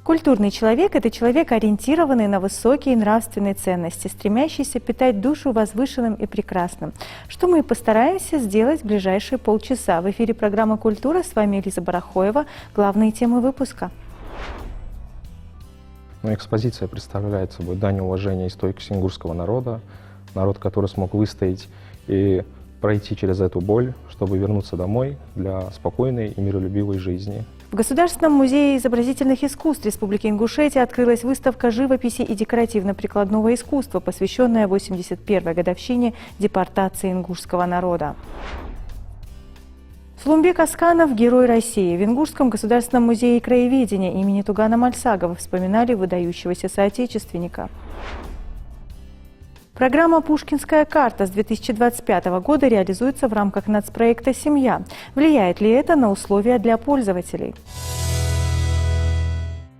Культурный человек – это человек, ориентированный на высокие нравственные ценности, стремящийся питать душу возвышенным и прекрасным. Что мы и постараемся сделать в ближайшие полчаса. В эфире программа «Культура». С вами Лиза Барахоева. Главные темы выпуска. Экспозиция представляет собой дань уважения и стойкости ингушского народа. Народ, который смог выстоять и пройти через эту боль, чтобы вернуться домой для спокойной и миролюбивой жизни. В Государственном музее изобразительных искусств Республики Ингушетия открылась выставка живописи и декоративно-прикладного искусства, посвященная 81-й годовщине депортации ингушского народа. Сулумбек Асканов – герой России. В Ингушском государственном музее краеведения имени Тугана Мальсагова вспоминали выдающегося соотечественника. Программа «Пушкинская карта» с 2025 года реализуется в рамках нацпроекта «Семья». Влияет ли это на условия для пользователей?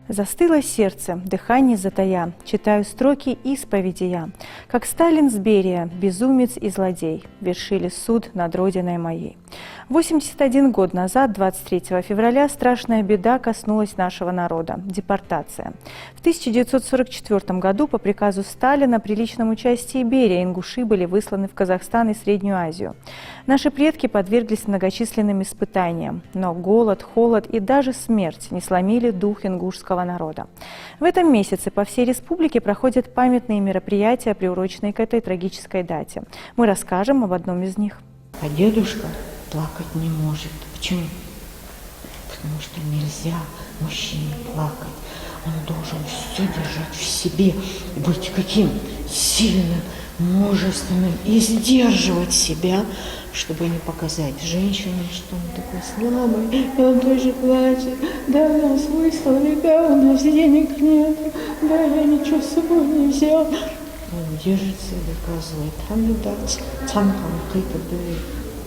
«Застыло сердце, дыхание затая, читаю строки исповеди я. Как Сталин с Берия, безумец и злодей, вершили суд над родиной моей». 81 год назад, 23 февраля, страшная беда коснулась нашего народа – депортация. В 1944 году по приказу Сталина при личном участии Берия ингуши были высланы в Казахстан и Среднюю Азию. Наши предки подверглись многочисленным испытаниям, но голод, холод и даже смерть не сломили дух ингушского народа. В этом месяце по всей республике проходят памятные мероприятия, приуроченные к этой трагической дате. Мы расскажем об одном из них. А дедушка плакать не может. Почему? Потому что нельзя мужчине плакать. Он должен все держать в себе, быть каким сильным, мужественным и сдерживать себя, чтобы не показать женщине, что он такой слабый, и он тоже плачет. Да, нас выслали, да, у нас денег нет, да, я ничего с собой не взял. Он держится и доказывает.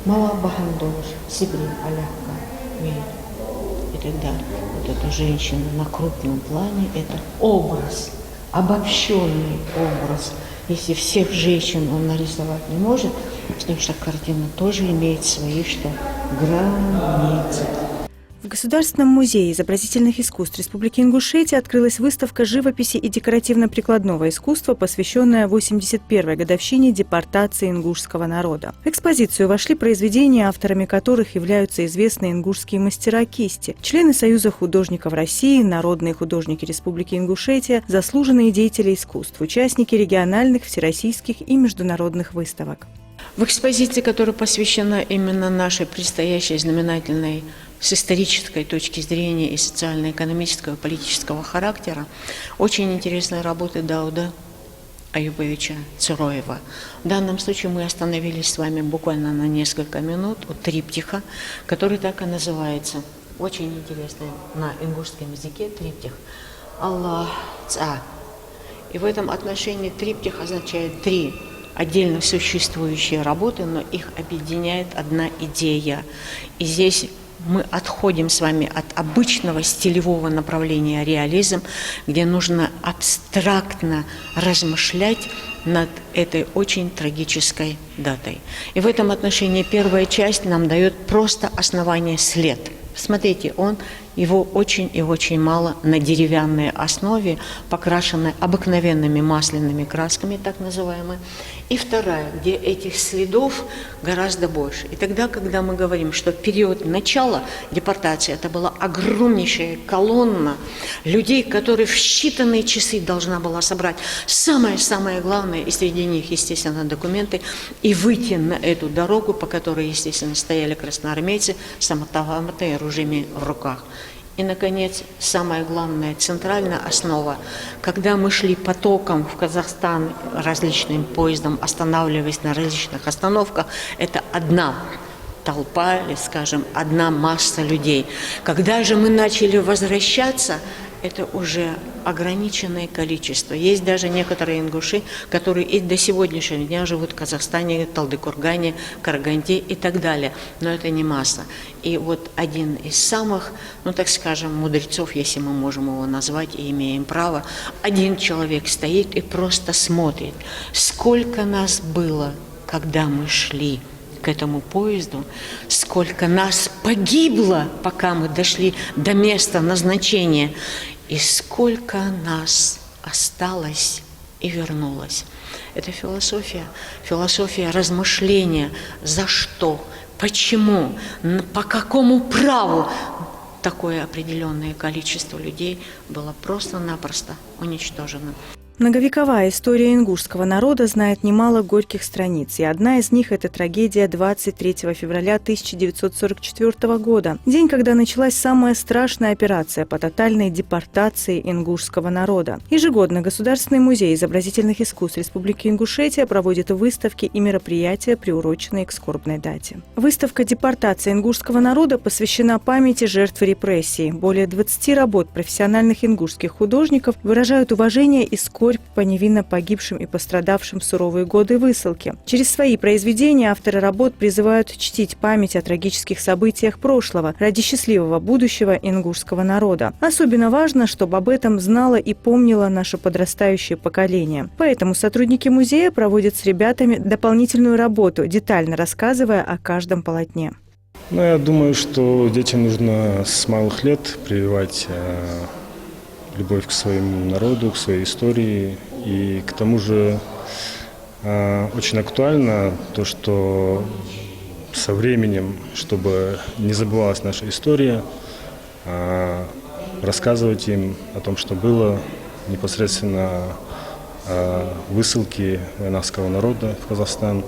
Мало бахандош, себе аляка, и так далее. Вот эта женщина на крупном плане – это образ, обобщенный образ. Если всех женщин он нарисовать не может, потому что картина тоже имеет свои границы. В Государственном музее изобразительных искусств Республики Ингушетия открылась выставка живописи и декоративно-прикладного искусства, посвященная 81-й годовщине депортации ингушского народа. В экспозицию вошли произведения, авторами которых являются известные ингушские мастера кисти, члены Союза художников России, народные художники Республики Ингушетия, заслуженные деятели искусств, участники региональных, всероссийских и международных выставок. В экспозиции, которая посвящена именно нашей предстоящей знаменательной с исторической точки зрения и социально-экономического, политического характера, очень интересные работы Дауда Аюбовича Цуроева. В данном случае мы остановились с вами буквально на несколько минут у триптиха, который так и называется. Очень интересный на ингушском языке триптих. Аллах Ца. И в этом отношении триптих означает три отдельно существующие работы, но их объединяет одна идея. И здесь мы отходим с вами от обычного стилевого направления реализм, где нужно абстрактно размышлять над этой очень трагической датой. И в этом отношении первая часть нам дает просто основание след. Смотрите, его очень и очень мало на деревянной основе, покрашенной обыкновенными масляными красками, так называемые. И вторая, где этих следов гораздо больше. И тогда, когда мы говорим, что в период начала депортации это была огромнейшая колонна людей, которые в считанные часы должна была собрать самое-самое главное, и среди них, естественно, документы, и выйти на эту дорогу, по которой, естественно, стояли красноармейцы с автоматами и ружьями в руках. И, наконец, самая главная центральная основа. Когда мы шли потоком в Казахстан различным поездом, останавливаясь на различных остановках, это одна толпа, или, скажем, одна масса людей. Когда же мы начали возвращаться, это уже ограниченное количество. Есть даже некоторые ингуши, которые и до сегодняшнего дня живут в Казахстане, Талдыкургане, Караганде и так далее. Но это не масса. И вот один из самых, ну так скажем, мудрецов, если мы можем его назвать и имеем право, один человек стоит и просто смотрит, сколько нас было, когда мы шли к этому поезду, сколько нас погибло, пока мы дошли до места назначения. и сколько нас осталось и вернулось. Это философия размышления, за что, почему, по какому праву такое определенное количество людей было просто-напросто уничтожено. Многовековая история ингушского народа знает немало горьких страниц, и одна из них – это трагедия 23 февраля 1944 года, день, когда началась самая страшная операция по тотальной депортации ингушского народа. Ежегодно Государственный музей изобразительных искусств Республики Ингушетия проводит выставки и мероприятия, приуроченные к скорбной дате. Выставка «Депортация ингушского народа» посвящена памяти жертв репрессий. Более 20 работ профессиональных ингушских художников выражают уважение и скорбь по невинно погибшим и пострадавшим в суровые годы высылки. Через свои произведения авторы работ призывают чтить память о трагических событиях прошлого ради счастливого будущего ингушского народа. Особенно важно, чтобы об этом знало и помнило наше подрастающее поколение. Поэтому сотрудники музея проводят с ребятами дополнительную работу, детально рассказывая о каждом полотне. Я думаю, что детям нужно с малых лет прививать любовь к своему народу, к своей истории. И к тому же очень актуально то, что со временем, чтобы не забывалась наша история, рассказывать им о том, что было непосредственно высылки войнавского народа в Казахстан,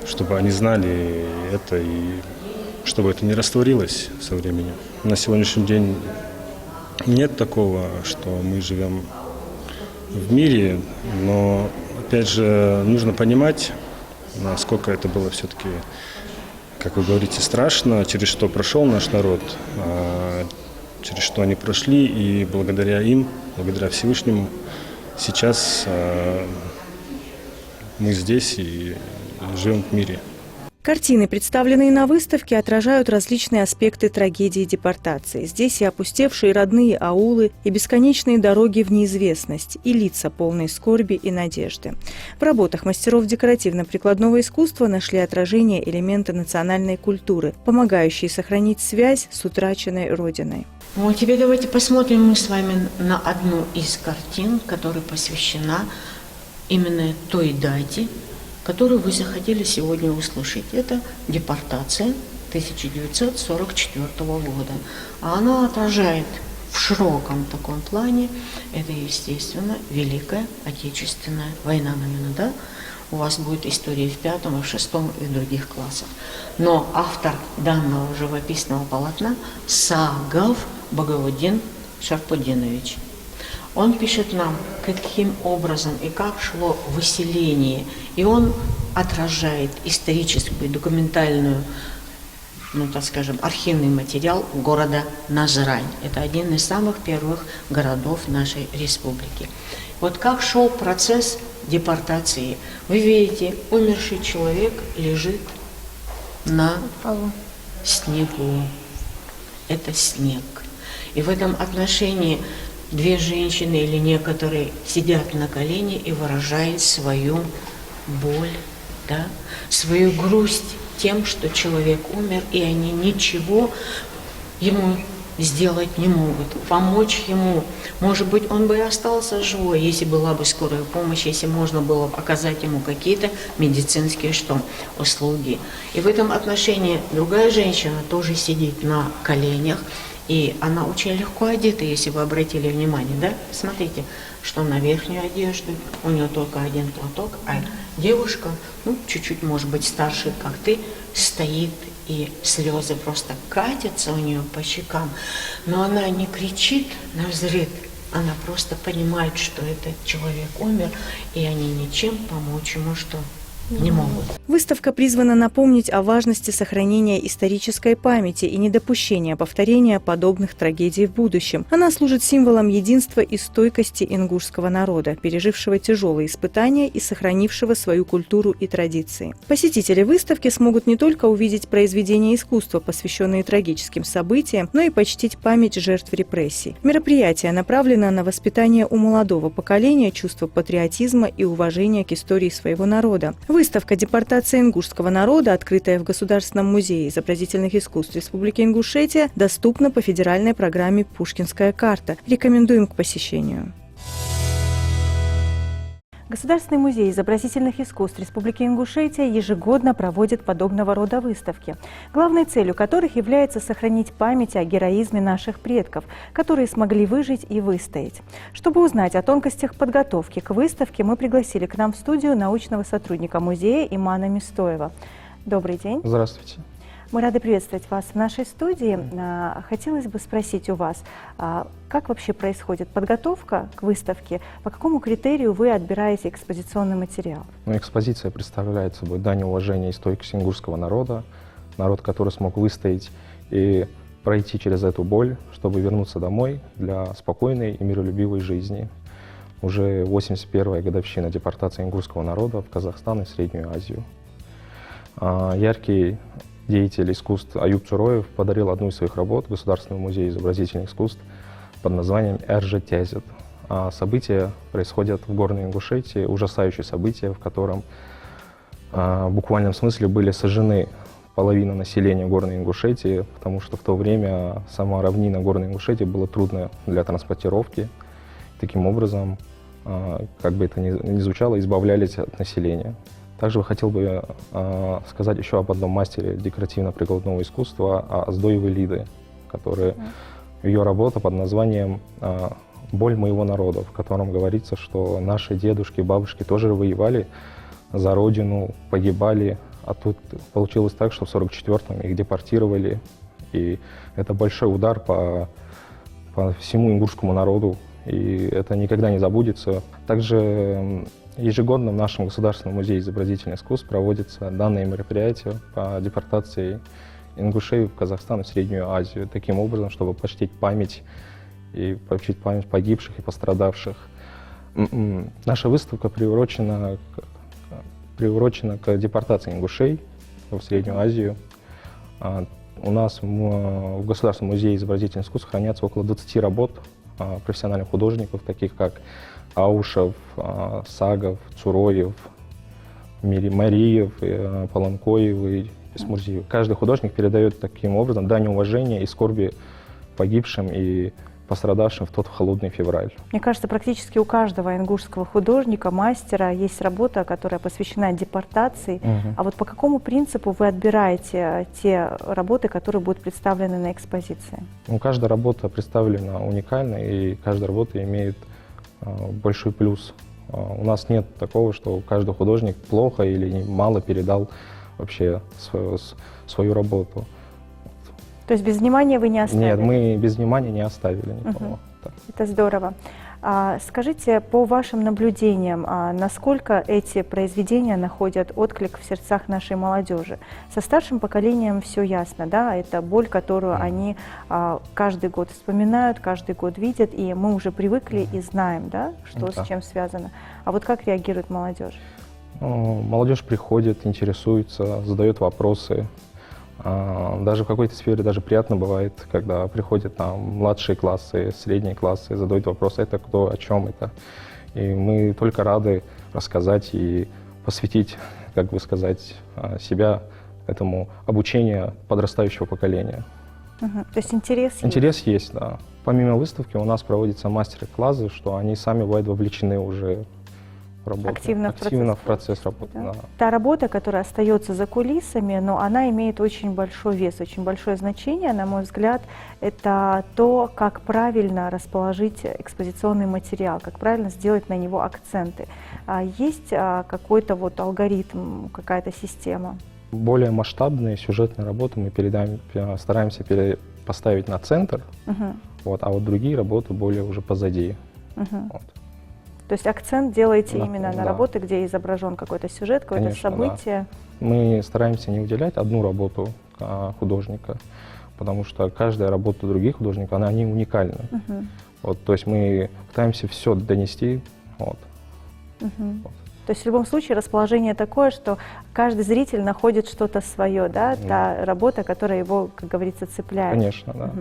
чтобы они знали это и чтобы это не растворилось со временем. На сегодняшний день нет такого, что мы живем в мире, но, опять же, нужно понимать, насколько это было все-таки, как вы говорите, страшно, через что прошел наш народ, через что они прошли, и благодаря им, благодаря Всевышнему, сейчас мы здесь и живем в мире. Картины, представленные на выставке, отражают различные аспекты трагедии депортации. Здесь и опустевшие родные аулы, и бесконечные дороги в неизвестность, и лица, полные скорби и надежды. В работах мастеров декоративно-прикладного искусства нашли отражение элементы национальной культуры, помогающие сохранить связь с утраченной родиной. Теперь давайте посмотрим мы с вами на одну из картин, которая посвящена именно той дате, которую вы захотели сегодня услышать. Это депортация 1944 года. А она отражает в широком таком плане, это, естественно, Великая Отечественная война, наверное, да? У вас будет история в 5, в 6 и в других классах. Но автор данного живописного полотна Сагов Багаудин Шарпудинович. Он пишет нам, каким образом и как шло выселение. И он отражает историческую, документальную, так скажем, архивный материал города Назрань. Это один из самых первых городов нашей республики. Вот как шел процесс депортации. Вы видите, умерший человек лежит на снегу. Это снег. И в этом отношении две женщины или некоторые сидят на колене и выражают свою боль, да, свою грусть тем, что человек умер, и они ничего ему сделать не могут, помочь ему. Может быть, он бы и остался живой, если была бы скорая помощь, если можно было бы оказать ему какие-то медицинские услуги. И в этом отношении другая женщина тоже сидит на коленях, и она очень легко одета, если вы обратили внимание, да? Смотрите, что на верхнюю одежду, у нее только один платок, а девушка, чуть-чуть, может быть, старше, как ты, стоит, и слезы просто катятся у нее по щекам. Но она не кричит навзрыд, она просто понимает, что этот человек умер, и они ничем помочь ему не могут. Выставка призвана напомнить о важности сохранения исторической памяти и недопущения повторения подобных трагедий в будущем. Она служит символом единства и стойкости ингушского народа, пережившего тяжелые испытания и сохранившего свою культуру и традиции. Посетители выставки смогут не только увидеть произведения искусства, посвященные трагическим событиям, но и почтить память жертв репрессий. Мероприятие направлено на воспитание у молодого поколения чувства патриотизма и уважения к истории своего народа. Выставка «Депортация ингушского народа», открытая в Государственном музее изобразительных искусств Республики Ингушетия, доступна по федеральной программе «Пушкинская карта». Рекомендуем к посещению. Государственный музей изобразительных искусств Республики Ингушетия ежегодно проводит подобного рода выставки, главной целью которых является сохранить память о героизме наших предков, которые смогли выжить и выстоять. Чтобы узнать о тонкостях подготовки к выставке, мы пригласили к нам в студию научного сотрудника музея Имана Мистоева. Добрый день. Здравствуйте. Мы рады приветствовать вас в нашей студии. Хотелось бы спросить у вас, как вообще происходит подготовка к выставке, по какому критерию вы отбираете экспозиционный материал? Экспозиция представляет собой дань уважения и стойкость ингушского народа, народ, который смог выстоять и пройти через эту боль, чтобы вернуться домой для спокойной и миролюбивой жизни. Уже 81-я годовщина депортации ингушского народа в Казахстан и Среднюю Азию. Яркий деятель искусств Аюп Чуроев подарил одну из своих работ Государственному музею изобразительных искусств под названием «Эрже тязет». События происходят в Горной Ингушетии, ужасающие события, в котором в буквальном смысле были сожжены половина населения Горной Ингушетии, потому что в то время сама равнина Горной Ингушетии была трудна для транспортировки. Таким образом, как бы это ни звучало, избавлялись от населения. Также хотел бы сказать еще об одном мастере декоративно-прикладного искусства, Аздоевой Лиды, которая ее работа под названием «Боль моего народа», в котором говорится, что наши дедушки, бабушки тоже воевали за родину, погибали, а тут получилось так, что в 1944-м их депортировали, и это большой удар по всему ингушскому народу, и это никогда не забудется. Также ежегодно в нашем Государственном музее изобразительных искусств проводится данное мероприятие по депортации ингушей в Казахстан и Среднюю Азию, таким образом, чтобы почтить память погибших и пострадавших. Наша выставка приурочена к депортации ингушей в Среднюю Азию. У нас в Государственном музее изобразительных искусств хранятся около 20 работ профессиональных художников, таких как Аушев, Сагов, Цуроев, Мариев, Полонкоев и Исмурзиев. Каждый художник передает таким образом дань уважения и скорби погибшим и пострадавшим в тот холодный февраль. Мне кажется, практически у каждого ингушского художника, мастера есть работа, которая посвящена депортации. А вот по какому принципу вы отбираете те работы, которые будут представлены на экспозиции? Каждая работа представлена уникально, и каждая работа имеет большой плюс. У нас нет такого, что каждый художник плохо или мало передал вообще свою работу. То есть без внимания вы не оставили? Нет, мы без внимания не оставили никого. Это здорово. Скажите, по вашим наблюдениям, насколько эти произведения находят отклик в сердцах нашей молодежи? Со старшим поколением все ясно, да? Это боль, которую они каждый год вспоминают, каждый год видят, и мы уже привыкли и знаем, да, что с чем связано. А вот как реагирует молодежь? Молодежь приходит, интересуется, задает вопросы. Даже в какой-то сфере даже приятно бывает, когда приходят там младшие классы, средние классы, задают вопросы, это кто, о чем это. И мы только рады рассказать и посвятить, как бы сказать, себя этому обучению подрастающего поколения. То есть интерес есть? Интерес есть, да. Помимо выставки у нас проводятся мастер-классы, что они сами бывают вовлечены уже активно в процесс работы. Да. Да. Та работа, которая остается за кулисами, но она имеет очень большой вес, очень большое значение, на мой взгляд, это то, как правильно расположить экспозиционный материал, как правильно сделать на него акценты. Есть какой-то вот алгоритм, какая-то система? Более масштабные сюжетные работы мы стараемся поставить на центр, а вот другие работы более уже позади. То есть акцент делаете именно на работы, где изображен какой-то сюжет, какое-то событие? Да. Мы стараемся не выделять одну работу художника, потому что каждая работа других художников, они уникальны. То есть мы пытаемся все донести. То есть в любом случае расположение такое, что каждый зритель находит что-то свое, да? Та работа, которая его, как говорится, цепляет. Конечно, да.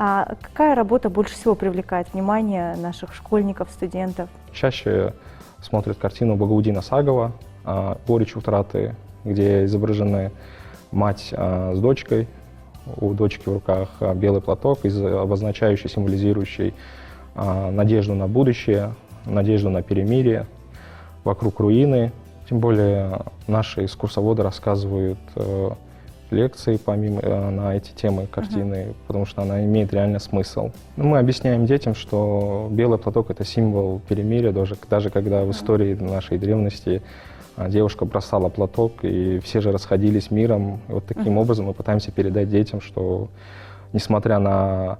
А какая работа больше всего привлекает внимание наших школьников, студентов? Чаще смотрят картину Багаудина Сагова «Горечь утраты», где изображены мать с дочкой, у дочки в руках белый платок, обозначающий, символизирующий надежду на будущее, надежду на перемирие, вокруг руины. Тем более наши экскурсоводы рассказывают лекции на эти темы картины, потому что она имеет реально смысл. Мы объясняем детям, что белый платок — это символ перемирия, даже когда в истории нашей древности девушка бросала платок, и все же расходились миром. И вот таким образом мы пытаемся передать детям, что несмотря на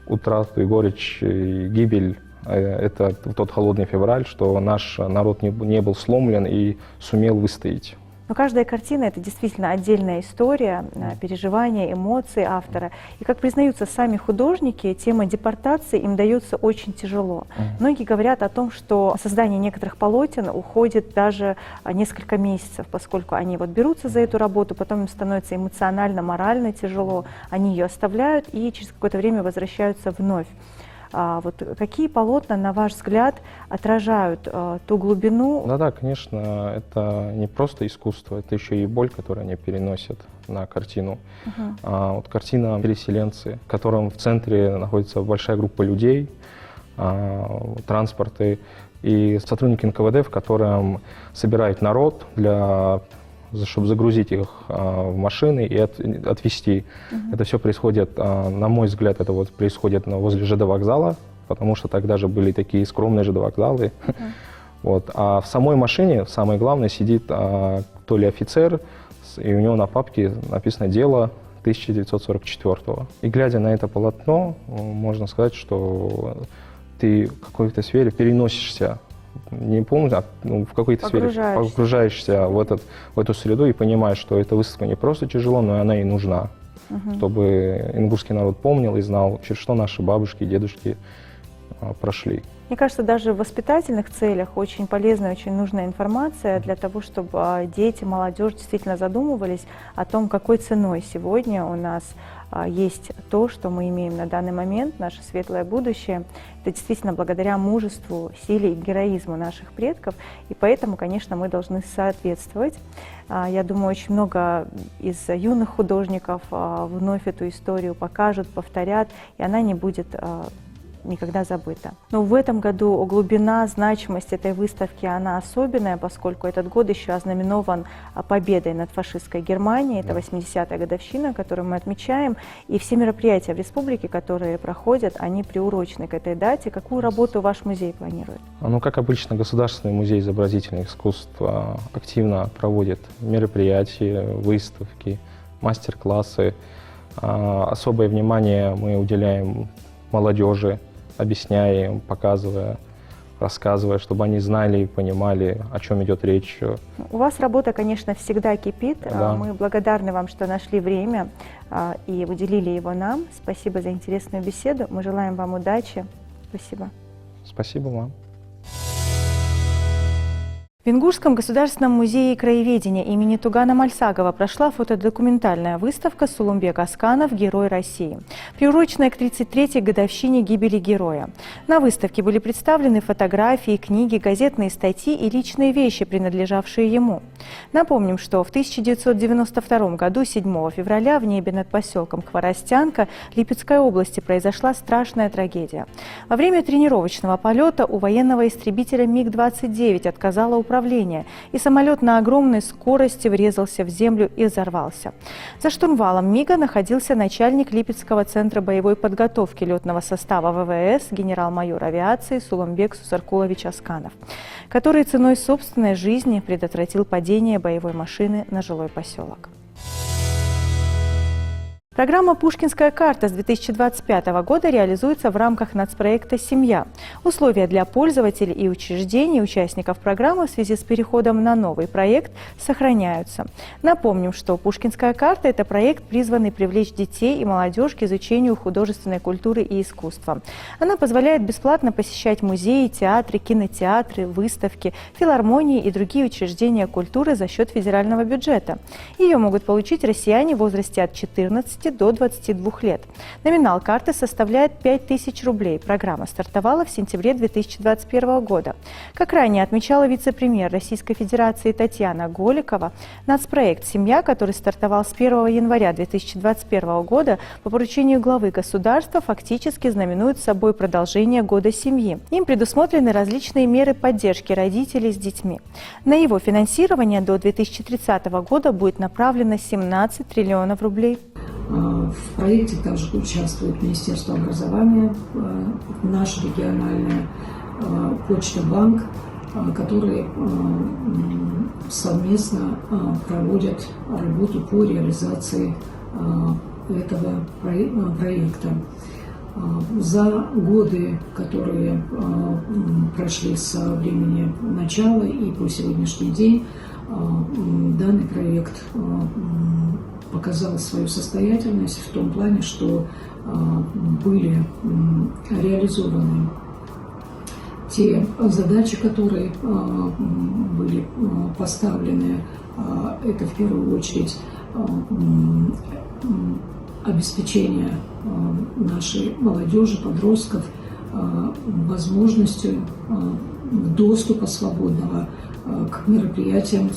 утрату и горечь, и гибель, это тот холодный февраль, что наш народ не был сломлен и сумел выстоять. Но каждая картина — это действительно отдельная история, переживания, эмоции автора. И, как признаются сами художники, тема депортации им дается очень тяжело. Многие говорят о том, что создание некоторых полотен уходит даже несколько месяцев, поскольку они вот берутся за эту работу, потом им становится эмоционально, морально тяжело, они ее оставляют и через какое-то время возвращаются вновь. Вот какие полотна, на ваш взгляд, отражают ту глубину? Да, конечно, это не просто искусство, это еще и боль, которую они переносят на картину. Вот картина «Переселенцы», в котором в центре находится большая группа людей, транспорты и сотрудники НКВД, в котором собирает народ чтобы загрузить их в машины и отвезти. Это все происходит, на мой взгляд, это вот происходит возле ЖД вокзала, потому что тогда же были такие скромные ЖД вокзалы. Вот. А в самой машине, самое главное, сидит то ли офицер, и у него на папке написано «Дело 1944». И глядя на это полотно, можно сказать, что ты в какой-то сфере переносишься, не полностью, а в какой-то сфере погружаешься в эту среду и понимаешь, что эта выставка не просто тяжело, но и она и нужна, чтобы ингушский народ помнил и знал, через что наши бабушки и дедушки прошли. Мне кажется, даже в воспитательных целях очень полезная, очень нужная информация для того, чтобы дети, молодежь действительно задумывались о том, какой ценой сегодня у нас есть то, что мы имеем на данный момент, наше светлое будущее. Это действительно благодаря мужеству, силе и героизму наших предков, и поэтому, конечно, мы должны соответствовать. Я думаю, очень много из юных художников вновь эту историю покажут, повторят, и она не будет никогда забыта. Но в этом году глубина, значимость этой выставки, она особенная, поскольку этот год еще ознаменован победой над фашистской Германией. Это 80-я годовщина, которую мы отмечаем. И все мероприятия в республике, которые проходят, они приурочены к этой дате. Какую работу ваш музей планирует? Ну, как обычно, Государственный музей изобразительных искусств активно проводит мероприятия, выставки, мастер-классы. Особое внимание мы уделяем молодежи, объясняя им, показывая, рассказывая, чтобы они знали и понимали, о чем идет речь. У вас работа, конечно, всегда кипит. Да. Мы благодарны вам, что нашли время и уделили его нам. Спасибо за интересную беседу. Мы желаем вам удачи. Спасибо. Спасибо вам. В Ингушском государственном музее краеведения имени Тугана Мальсагова прошла фотодокументальная выставка «Сулумбек Асканов. Герой России», приуроченная к 33-й годовщине гибели героя. На выставке были представлены фотографии, книги, газетные статьи и личные вещи, принадлежавшие ему. Напомним, что в 1992 году, 7 февраля, в небе над поселком Хворостянка Липецкой области произошла страшная трагедия. Во время тренировочного полета у военного истребителя МиГ-29 отказало управление, и самолет на огромной скорости врезался в землю и взорвался. За штурвалом МиГа находился начальник Липецкого центра боевой подготовки летного состава ВВС генерал-майор авиации Сулумбек Сусаркулович Асканов, который ценой собственной жизни предотвратил падение боевой машины на жилой поселок. Программа «Пушкинская карта» с 2025 года реализуется в рамках нацпроекта «Семья». Условия для пользователей и учреждений, участников программы в связи с переходом на новый проект сохраняются. Напомним, что «Пушкинская карта» – это проект, призванный привлечь детей и молодежь к изучению художественной культуры и искусства. Она позволяет бесплатно посещать музеи, театры, кинотеатры, выставки, филармонии и другие учреждения культуры за счет федерального бюджета. Ее могут получить россияне в возрасте от 14 14 до 22 лет. Номинал карты составляет 5000 рублей. Программа стартовала в сентябре 2021 года. Как ранее отмечала вице-премьер Российской Федерации Татьяна Голикова, нацпроект «Семья», который стартовал с 1 января 2021 года по поручению главы государства, фактически знаменует собой продолжение года семьи. Им предусмотрены различные меры поддержки родителей с детьми. На его финансирование до 2030 года будет направлено 17 триллионов рублей. В проекте также участвует Министерство образования, наша региональная почта-банк, которые совместно проводят работу по реализации этого проекта. За годы, которые прошли со времени начала и по сегодняшний день, данный проект показал свою состоятельность в том плане, что были реализованы те задачи, которые были поставлены. Это в первую очередь обеспечение нашей молодежи, подростков возможностью доступа свободного к мероприятиям,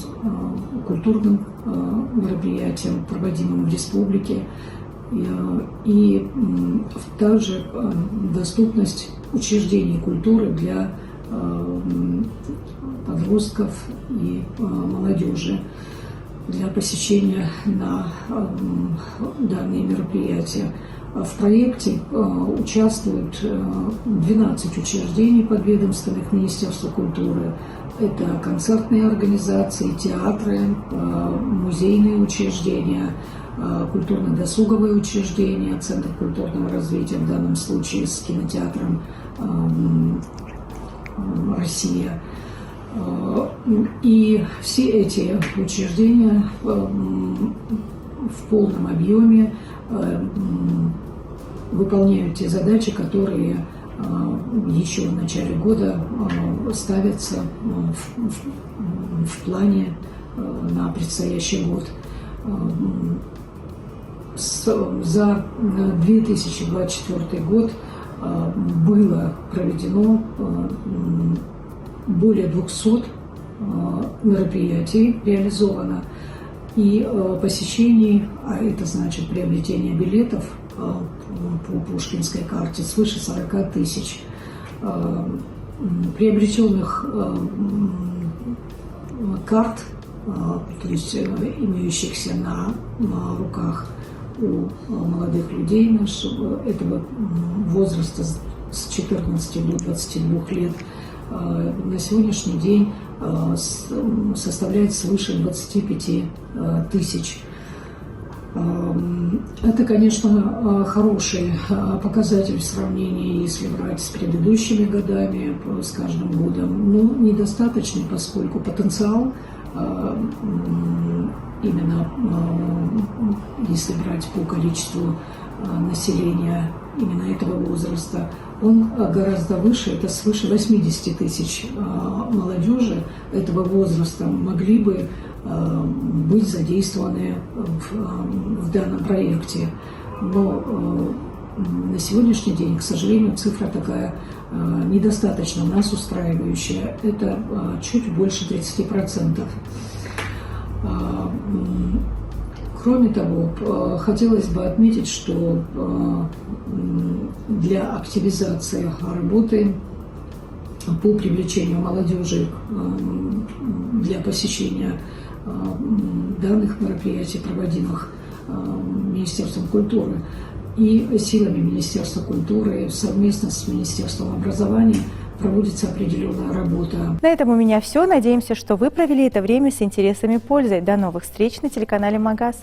культурным мероприятиям, проводимым в республике, и также доступность учреждений культуры для подростков и молодежи для посещения на данные мероприятия. В проекте участвуют 12 учреждений подведомственных Министерства культуры. Это концертные организации, театры, музейные учреждения, культурно-досуговые учреждения, Центр культурного развития, в данном случае с кинотеатром «Россия». И все эти учреждения в полном объеме выполняют те задачи, которые еще в начале года ставятся в плане на предстоящий год. За 2024 год было проведено более 200 мероприятий реализовано, и посещений, а это значит приобретение билетов по Пушкинской карте, свыше 40 тысяч. Приобретенных карт, то есть имеющихся на руках у молодых людей этого возраста с 14 до 22 лет, на сегодняшний день составляет свыше 25 тысяч. Это, конечно, хороший показатель в сравнении, если брать с предыдущими годами, с каждым годом, но недостаточный, поскольку потенциал, именно если брать по количеству населения именно этого возраста, он гораздо выше, это свыше 80 тысяч молодежи этого возраста могли бы быть задействованы в данном проекте. Но на сегодняшний день, к сожалению, цифра такая недостаточно нас устраивающая. Это чуть больше 30%. Кроме того, хотелось бы отметить, что для активизации работы по привлечению молодежи для посещения данных мероприятий, проводимых Министерством культуры и силами Министерства культуры совместно с Министерством образования проводится определенная работа. На этом у меня все. Надеемся, что вы провели это время с интересом и пользой. До новых встреч на телеканале МАГАЗ.